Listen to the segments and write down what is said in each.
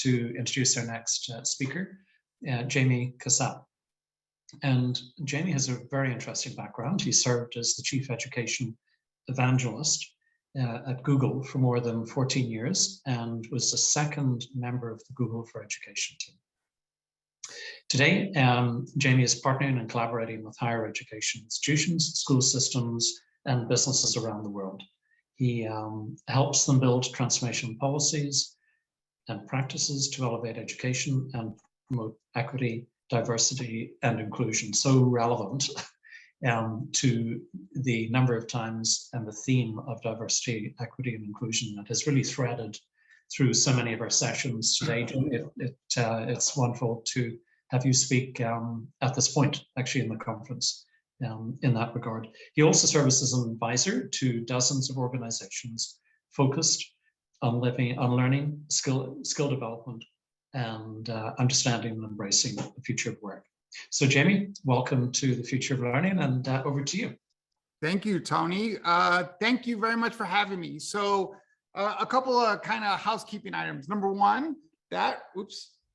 to introduce our next speaker, Jaime Casap. And Jaime has a very interesting background. He served as the Chief Education Evangelist at Google for more than 14 years and was the second member of the Google for Education team. Today, Jaime is partnering and collaborating with higher education institutions, school systems, and businesses around the world. He helps them build transformation policies and practices to elevate education and promote equity, diversity, and inclusion. So relevant to the number of times and the theme of diversity, equity, and inclusion that has really threaded through so many of our sessions today. It's wonderful to have you speak at this point, actually, in the conference in that regard. He also serves as an advisor to dozens of organizations focused on learning, skill development, and understanding and embracing the future of work. So Jaime, welcome to the Future of Learning, and over to you. Thank you, Tony. Thank you very much for having me. So a couple of kind of housekeeping items. Number one,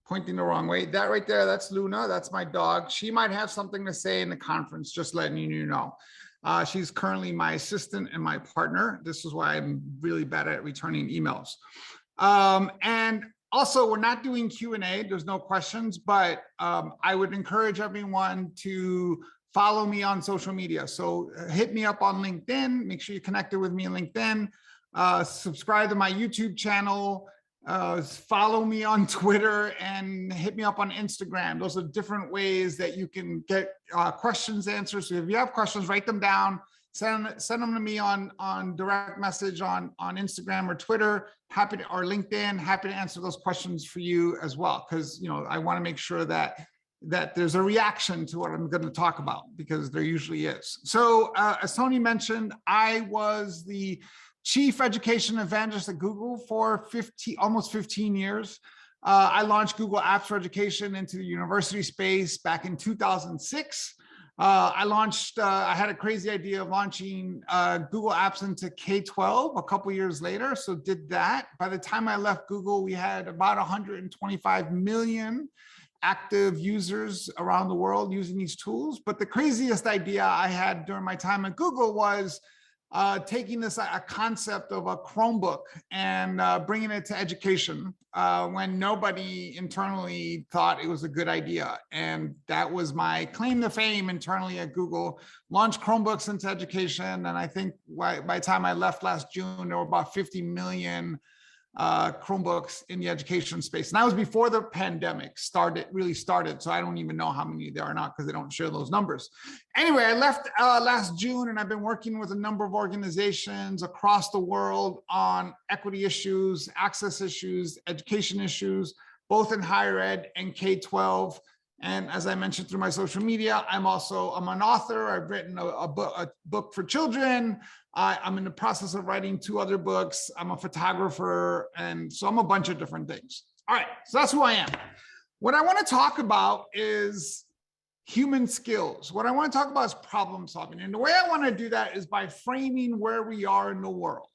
pointing the wrong way. That right there, that's Luna. That's my dog. She might have something to say in the conference, just letting you know. She's currently my assistant and my partner. This is why I'm really bad at returning emails. And also, we're not doing Q&A. There's no questions, but I would encourage everyone to follow me on social media. So hit me up on LinkedIn. Make sure you're connected with me on LinkedIn. Subscribe to my YouTube channel. Follow me on Twitter and hit me up on Instagram. Those are different ways that you can get questions answered. So if you have questions, write them down. Send them to me on direct message on Instagram or Twitter, or LinkedIn. Happy to answer those questions for you as well, because I want to make sure that there's a reaction to what I'm going to talk about, because there usually is. So as Tony mentioned, I was the Chief Education Evangelist at Google for almost 15 years. I launched Google Apps for Education into the university space back in 2006. I had a crazy idea of launching Google Apps into K-12 a couple years later, so did that. By the time I left Google, we had about 125 million active users around the world using these tools. But the craziest idea I had during my time at Google was taking a concept of a Chromebook and bringing it to education when nobody internally thought it was a good idea. And that was my claim to fame internally at Google. Launched Chromebooks into education. And I think by the time I left last June, there were about 50 million Chromebooks in the education space. And that was before the pandemic really started. So I don't even know how many there are now, because they don't share those numbers. Anyway, I left last June, and I've been working with a number of organizations across the world on equity issues, access issues, education issues, both in higher ed and K-12. And as I mentioned through my social media, I'm an author. I've written a book for children. I'm in the process of writing 2 other books. I'm a photographer. And so I'm a bunch of different things. All right, so that's who I am. What I want to talk about is human skills. What I want to talk about is problem solving. And the way I want to do that is by framing where we are in the world.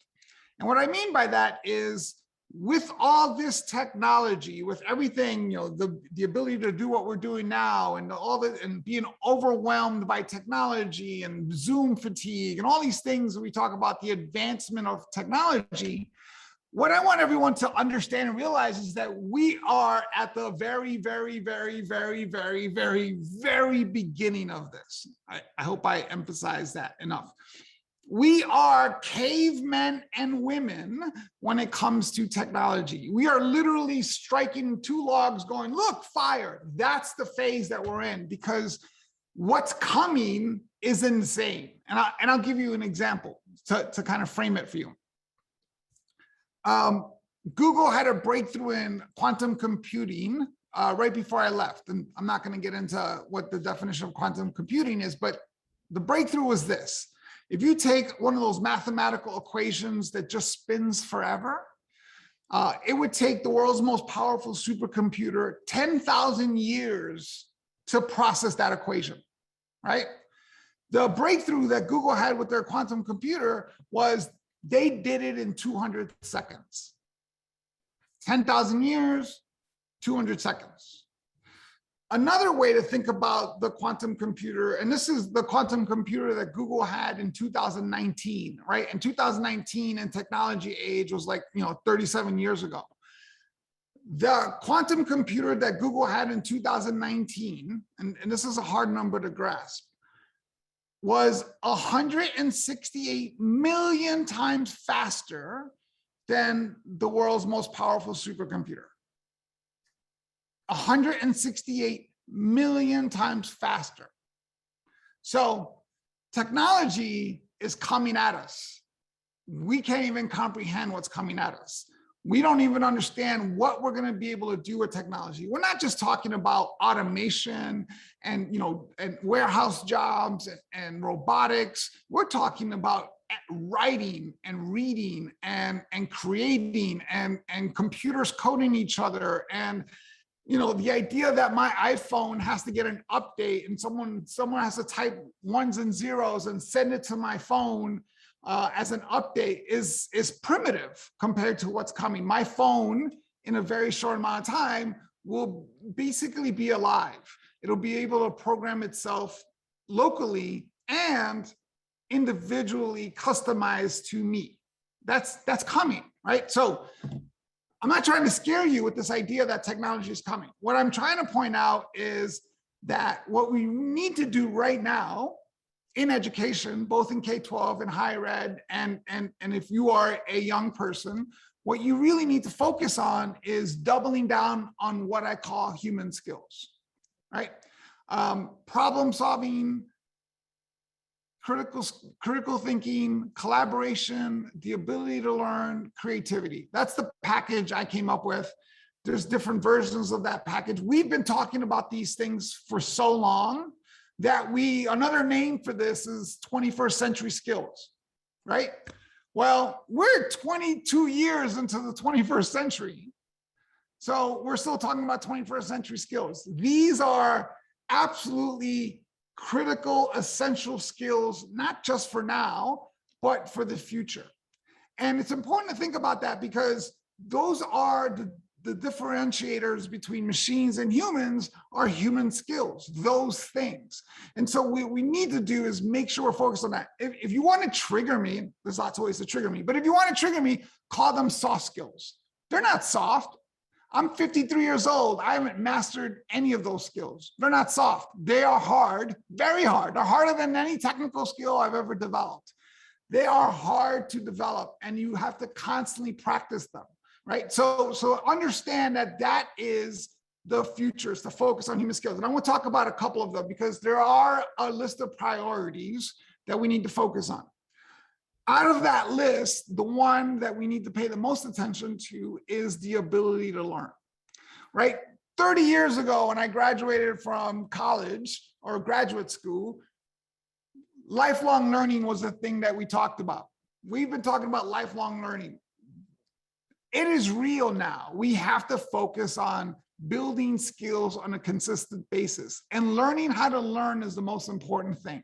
And what I mean by that is, with all this technology, with everything, the ability to do what we're doing now, and and being overwhelmed by technology and Zoom fatigue and all these things that we talk about, the advancement of technology, what I want everyone to understand and realize is that we are at the very, very, very, very, very, very, very beginning of this. I hope I emphasize that enough. We are cavemen and women when it comes to technology. We are literally striking 2 logs going, look, fire. That's the phase that we're in, because what's coming is insane. And I'll give you an example to kind of frame it for you. Google had a breakthrough in quantum computing right before I left. And I'm not going to get into what the definition of quantum computing is, but the breakthrough was this. If you take one of those mathematical equations that just spins forever, it would take the world's most powerful supercomputer 10,000 years to process that equation, right? The breakthrough that Google had with their quantum computer was they did it in 200 seconds. 10,000 years, 200 seconds. Another way to think about the quantum computer, and this is the quantum computer that Google had in 2019, right? In 2019, in technology age was like, 37 years ago. The quantum computer that Google had in 2019, and this is a hard number to grasp, was 168 million times faster than the world's most powerful supercomputer. 168 million times faster. So technology is coming at us. We can't even comprehend what's coming at us. We don't even understand what we're going to be able to do with technology. We're not just talking about automation and warehouse jobs and robotics. We're talking about writing and reading and creating and computers coding each other, and the idea that my iPhone has to get an update and someone has to type ones and zeros and send it to my phone as an update is primitive compared to what's coming. My phone, in a very short amount of time, will basically be alive. It'll be able to program itself locally and individually customized to me. That's coming, right? So I'm not trying to scare you with this idea that technology is coming. What I'm trying to point out is that what we need to do right now in education, both in K-12 and higher ed, and if you are a young person, what you really need to focus on is doubling down on what I call human skills, right? Problem solving, critical thinking, collaboration, the ability to learn, creativity. That's the package I came up with. There's different versions of that package. We've been talking about these things for so long that another name for this is 21st century skills, right? Well, we're 22 years into the 21st century. So we're still talking about 21st century skills. These are absolutely critical, essential skills, not just for now, but for the future. And it's important to think about that because those are the differentiators between machines and humans are human skills, those things. And so what we need to do is make sure we're focused on that. If you want to trigger me, there's lots of ways to trigger me, but if you want to trigger me, call them soft skills. They're not soft. I'm 53 years old. I haven't mastered any of those skills. They're not soft. They are hard, very hard. They're harder than any technical skill I've ever developed. They are hard to develop and you have to constantly practice them, right? So understand that is the future, is to focus on human skills. And I want to talk about a couple of them because there are a list of priorities that we need to focus on. Out of that list, the one that we need to pay the most attention to is the ability to learn, right? 30 years ago, when I graduated from college or graduate school, lifelong learning was the thing that we talked about. We've been talking about lifelong learning. It is real now. We have to focus on building skills on a consistent basis, and learning how to learn is the most important thing.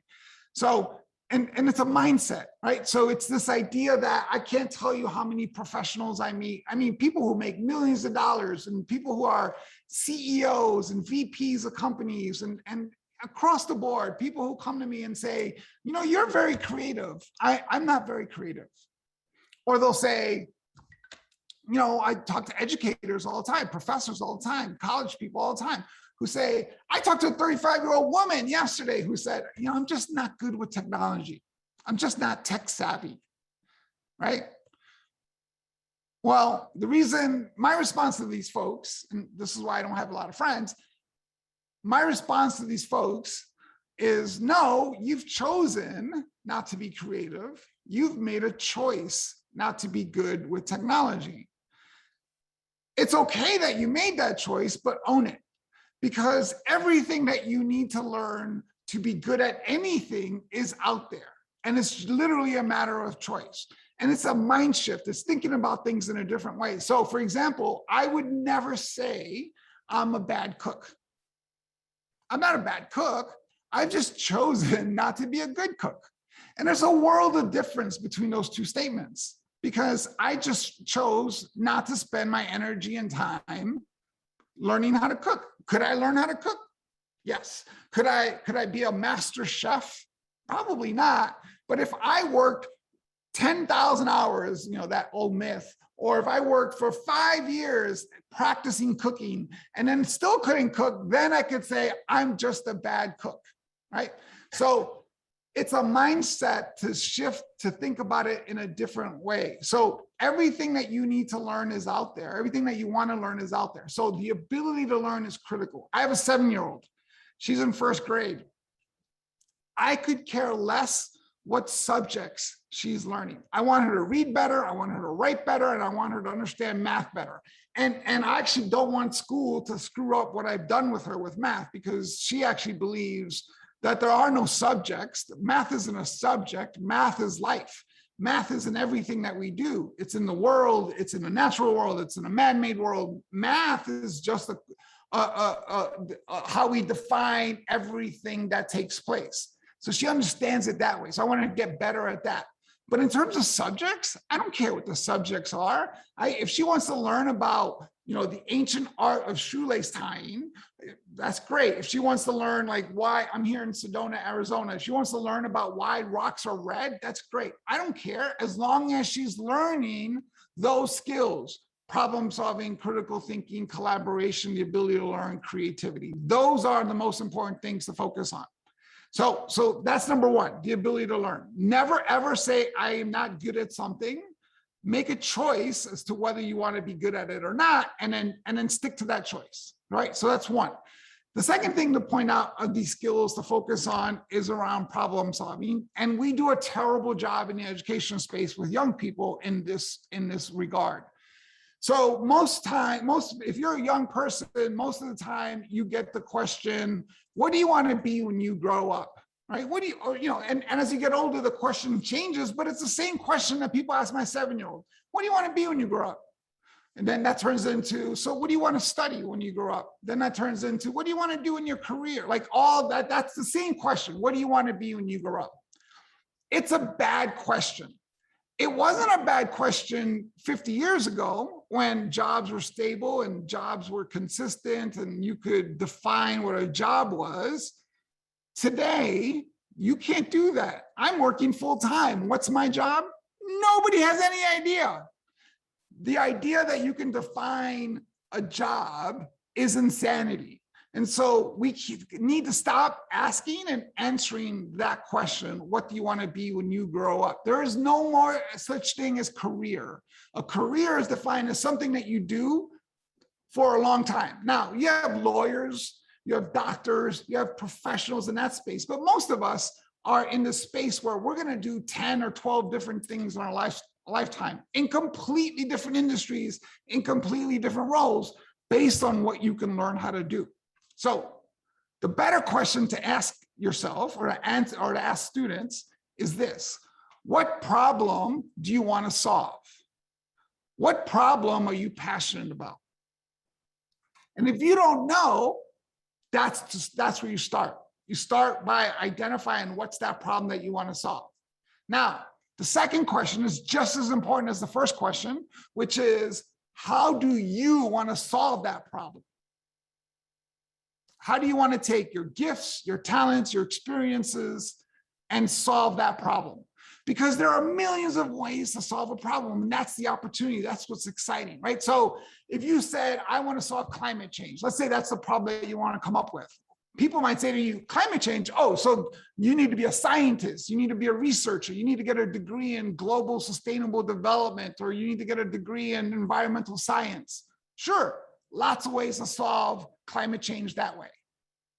So, and it's a mindset, right? So it's this idea that I can't tell you how many professionals I meet. I mean, people who make millions of dollars and people who are CEOs and VPs of companies and across the board, people who come to me and say, you're very creative. I'm not very creative. Or they'll say, I talk to educators all the time, professors all the time, college people all the time, who say, I talked to a 35-year-old woman yesterday who said, I'm just not good with technology. I'm just not tech savvy, right? Well, my response to these folks, and this is why I don't have a lot of friends, my response to these folks is, no, you've chosen not to be creative. You've made a choice not to be good with technology. It's okay that you made that choice, but own it. Because everything that you need to learn to be good at anything is out there. And it's literally a matter of choice. And it's a mind shift. It's thinking about things in a different way. So for example, I would never say I'm a bad cook. I'm not a bad cook. I've just chosen not to be a good cook. And there's a world of difference between those two statements because I just chose not to spend my energy and time learning how to cook. Could I learn how to cook? Yes. Could I be a master chef? Probably not. But if I worked 10,000 hours, that old myth, or if I worked for 5 years practicing cooking and then still couldn't cook, then I could say I'm just a bad cook, right? So it's a mindset to shift, to think about it in a different way. So everything that you need to learn is out there. Everything that you want to learn is out there. So the ability to learn is critical. I have a 7-year-old. She's in 1st grade. I could care less what subjects she's learning. I want her to read better, I want her to write better, and I want her to understand math better. And I actually don't want school to screw up what I've done with her with math, because she actually believes that there are no subjects. Math isn't a subject, math is life. Math is in everything that we do. It's in the world, it's in the natural world, it's in a man-made world. Math is just how we define everything that takes place. So she understands it that way. So I want her to get better at that. But in terms of subjects, I don't care what the subjects are. If she wants to learn about, the ancient art of shoelace tying, that's great. If she wants to learn why, I'm here in Sedona, Arizona, if she wants to learn about why rocks are red, that's great. I don't care, as long as she's learning those skills: problem solving, critical thinking, collaboration, the ability to learn, creativity. Those are the most important things to focus on. So that's number one, the ability to learn. Never ever say I am not good at something. Make a choice as to whether you want to be good at it or not, and then stick to that choice, right? So that's one. The second thing to point out of these skills to focus on is around problem solving. And we do a terrible job in the education space with young people in this regard. So if you're a young person, most of the time you get the question, what do you want to be when you grow up? Right? And as you get older, the question changes, but it's the same question that people ask my 7-year-old. What do you want to be when you grow up? And then that turns into, so what do you want to study when you grow up? Then that turns into, what do you want to do in your career? All that, that's the same question. What do you want to be when you grow up? It's a bad question. It wasn't a bad question 50 years ago when jobs were stable and jobs were consistent and you could define what a job was. Today, you can't do that. I'm working full time. What's my job? Nobody has any idea. The idea that you can define a job is insanity. And so we need to stop asking and answering that question. What do you want to be when you grow up? There is no more such thing as career. A career is defined as something that you do for a long time. Now, you have lawyers, you have doctors, you have professionals in that space, but most of us are in the space where we're going to do 10 or 12 different things in our lifetime in completely different industries, in completely different roles, based on what you can learn how to do. So the better question to ask yourself or to ask students is this: what problem do you want to solve? What problem are you passionate about? And if you don't know, that's where you start. You start by identifying what's that problem that you want to solve. Now, the second question is just as important as the first question, which is, how do you want to solve that problem? How do you want to take your gifts, your talents, your experiences, and solve that problem? Because there are millions of ways to solve a problem, and that's the opportunity. That's what's exciting, right? So if you said, I want to solve climate change, let's say that's the problem that you want to come up with. People might say to you, climate change, oh, so you need to be a scientist, you need to be a researcher, you need to get a degree in global sustainable development, or you need to get a degree in environmental science. Sure, lots of ways to solve climate change that way.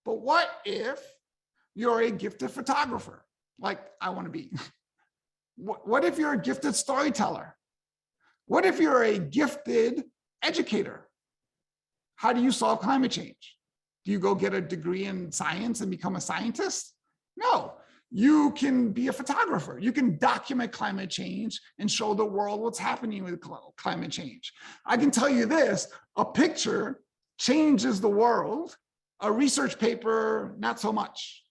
But what if you're a gifted photographer, like I want to be? What if you're a gifted storyteller? What if you're a gifted educator? How do you solve climate change? Do you go get a degree in science and become a scientist? No, you can be a photographer. You can document climate change and show the world what's happening with climate change. I can tell you this, a picture changes the world. A research paper, not so much.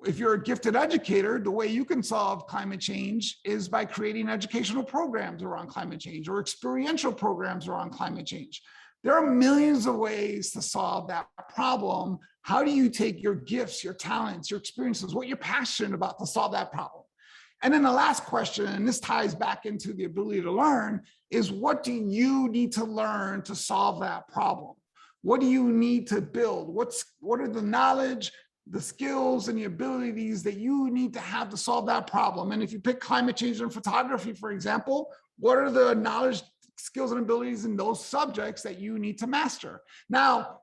If you're a gifted educator, the way you can solve climate change is by creating educational programs around climate change or experiential programs around climate change. There are millions of ways to solve that problem. How do you take your gifts, your talents, your experiences, what you're passionate about to solve that problem? And then the last question, and this ties back into the ability to learn, is what do you need to learn to solve that problem? What do you need to build? What are the knowledge, the skills, and the abilities that you need to have to solve that problem? And if you pick climate change and photography, for example, what are the knowledge, skills, and abilities in those subjects that you need to master? Now,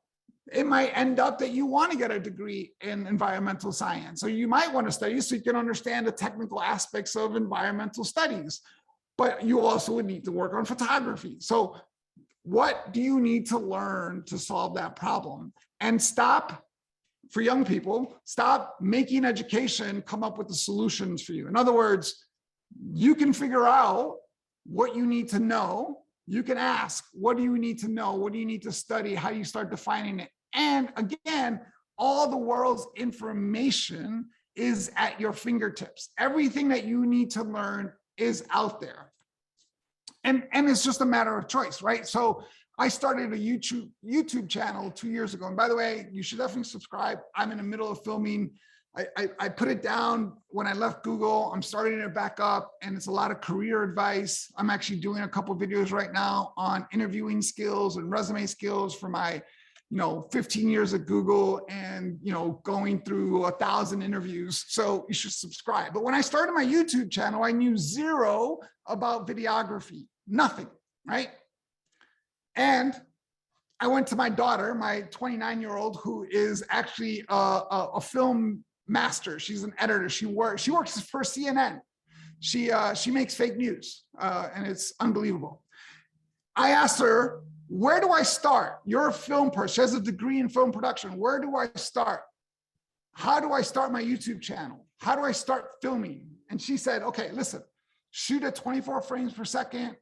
it might end up that you want to get a degree in environmental science, or you might want to study so you can understand the technical aspects of environmental studies, but you also would need to work on photography. So what do you need to learn to solve that problem? And stop, for young people, stop making education come up with the solutions for you. In other words, you can figure out what you need to know. You can ask, what do you need to know? What do you need to study? How do you start defining it? And again, all the world's information is at your fingertips. Everything that you need to learn is out there. And it's just a matter of choice, right? So I started a YouTube channel 2 years ago. And by the way, you should definitely subscribe. I'm in the middle of filming. I put it down when I left Google. I'm starting it back up, and it's a lot of career advice. I'm actually doing a couple of videos right now on interviewing skills and resume skills for my 15 years at Google and, going through 1,000 interviews. So you should subscribe. But when I started my YouTube channel, I knew zero about videography, nothing, right? And I went to my daughter, my 29-year-old, who is actually a film master. She's an editor. She works for CNN. She makes fake news, and it's unbelievable. I asked her, where do I start? You're a film person. She has a degree in film production. Where do I start? How do I start my YouTube channel? How do I start filming? And she said, okay, listen, shoot at 24 frames per second,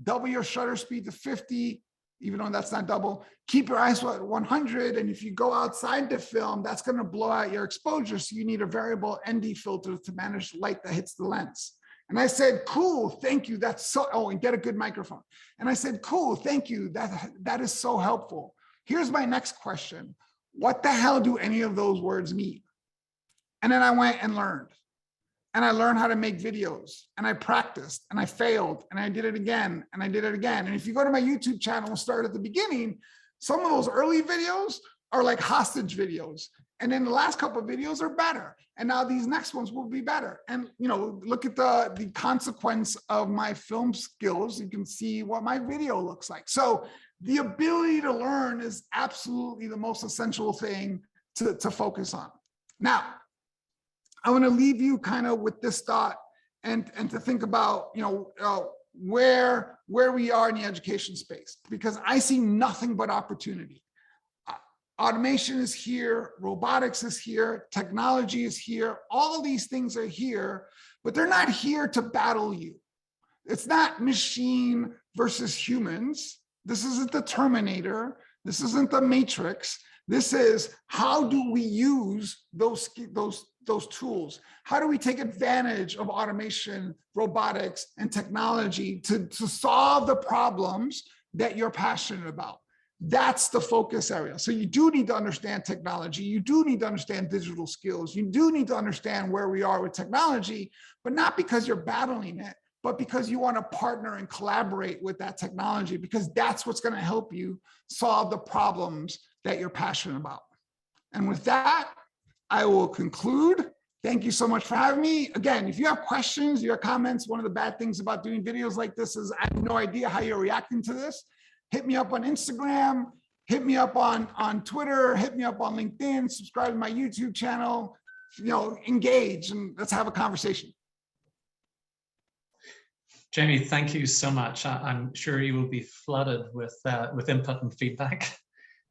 double your shutter speed to 50, even though that's not double. Keep your ISO at 100. And if you go outside the film, that's going to blow out your exposure. So you need a variable ND filter to manage light that hits the lens. And I said, cool, thank you. That's so, and get a good microphone. And I said, cool, thank you. That is so helpful. Here's my next question. What the hell do any of those words mean? And then I went and learned. And I learned how to make videos, and I practiced, and I failed, and I did it again, and I did it again. And if you go to my YouTube channel and start at the beginning, some of those early videos are like hostage videos. And then the last couple of videos are better. And now these next ones will be better. And, look at the consequence of my film skills. You can see what my video looks like. So the ability to learn is absolutely the most essential thing to focus on. Now, I want to leave you kind of with this thought and to think about, where we are in the education space, because I see nothing but opportunity. Automation is here, robotics is here, technology is here. All these things are here, but they're not here to battle you. It's not machine versus humans. This isn't the Terminator. This isn't the Matrix. This is, how do we use those tools? How do we take advantage of automation, robotics, and technology to solve the problems that you're passionate about? That's the focus area. So you do need to understand technology. You do need to understand digital skills. You do need to understand where we are with technology, but not because you're battling it, but because you want to partner and collaborate with that technology, because that's what's going to help you solve the problems that you're passionate about. And with that, I will conclude. Thank you so much for having me. Again, if you have questions, your comments, one of the bad things about doing videos like this is I have no idea how you're reacting to this. Hit me up on Instagram, hit me up on Twitter, hit me up on LinkedIn, subscribe to my YouTube channel, engage, and let's have a conversation. Jaime, thank you so much. I'm sure you will be flooded with input and feedback.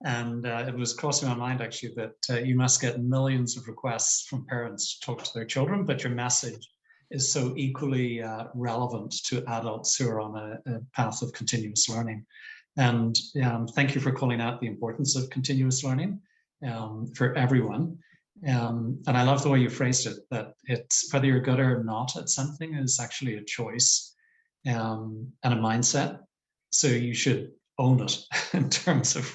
And it was crossing my mind actually that you must get millions of requests from parents to talk to their children, but your message is so equally relevant to adults who are on a path of continuous learning. And thank you for calling out the importance of continuous learning for everyone. And I love the way you phrased it, that it's whether you're good or not at something is actually a choice and a mindset. So you should own it in terms of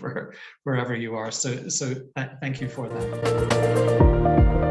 wherever you are. So thank you for that.